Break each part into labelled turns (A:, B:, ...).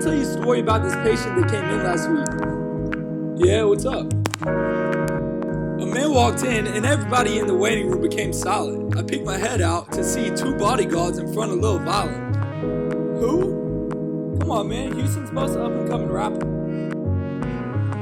A: to tell you a story about this patient that came in last week. Yeah, what's up? A man walked in and everybody in the waiting room became silent. I peeked my head out to see two bodyguards in front of Lil Violent. Who? Come on, man, Houston's most up-and-coming rapper.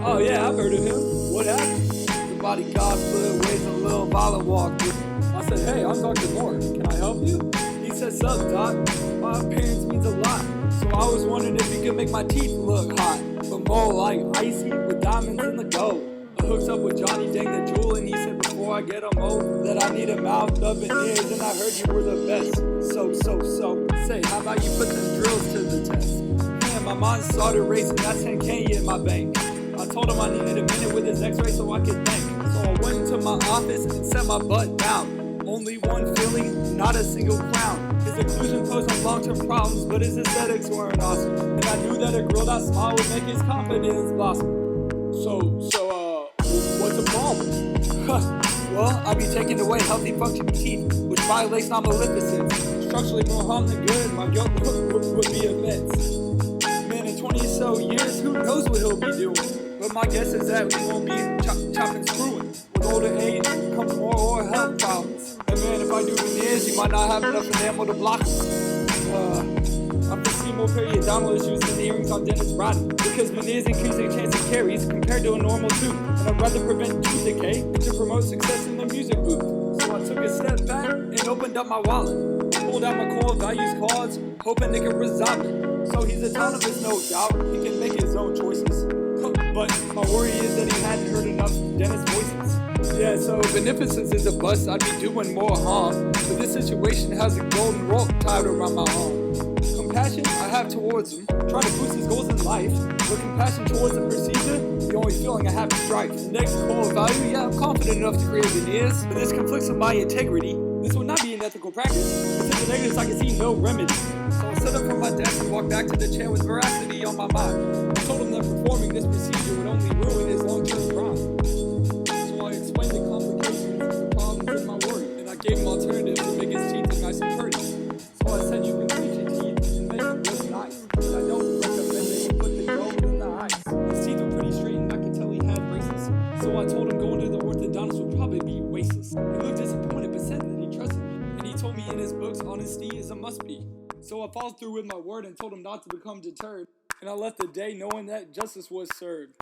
A: Oh yeah, I've heard of him. What happened? The bodyguard split ways and Lil Violent walked in. I said, hey, I'm Dr. Moore. Can I help you? He said, sup, doc? My appearance means a lot. So I was wondering if you could make my teeth look hot, but more like icy with diamonds in the gold. I hooked up with Johnny Dang the Jewel, and he said before I get him over that I need a mouth up and ears, and I heard you were the best. So, say, how about you put them drills to the test? Man, my mind started racing, got 10K in my bank. I told him I needed a minute with his x-ray so I could think. So I went into my office and set my butt down. Only one feeling, not a single clown. His occlusion posed on long-term problems, but his aesthetics weren't awesome. And I knew that a girl that smile would make his confidence blossom. What's the problem? Well, I be taking away healthy functioning teeth, which violates non-maleficence. Structurally more harm than good, my guilt would be immense. Man, in 20 or so years, who knows what he'll be doing? But my guess is that we won't be chopping screwing. With older age comes more oral health problems. And man, if I do veneers, you might not have enough enamel to block them. I'm foreseeing more periodontal issues than earrings on Dennis Rodman, because veneers increase the chance of caries compared to a normal tooth. And I'd rather prevent tooth decay to promote success in the music booth. So I took a step back and opened up my wallet. Pulled out my core values cards, hoping they could resolve it. So he's autonomous, no doubt. He can make his own choices. But my worry is that he hadn't heard enough Dennis voices. Yeah, so beneficence is a bust, I'd be doing more harm. But this situation has a golden rope tied around my arm. Compassion I have towards him, trying to boost his goals in life. But compassion towards the procedure, the only feeling I have is strife. The next core value, yeah, I'm confident enough to create veneers, but this conflicts with my integrity. This would not be an ethical practice. But to the negatives, I can see no remedy. So I stood up from my desk and walked back to the chair with veracity on my mind. I told him that performing this procedure would only ruin his long-term crime. So I explained the complications and the problems in my work, and I gave him alternatives to make his teeth look nice and pretty. So I said you can bleach your teeth and make them look nice, but I don't recommend that you put the gold in the ice. His teeth were pretty straight, and I could tell he had braces. So I told him going to the orthodontist would probably be wasteless. He looked disappointed, but said that he trusted me, and he told me in his books honesty is a must-be. So I followed through with my word and told him not to become deterred, and I left the day knowing that justice was served.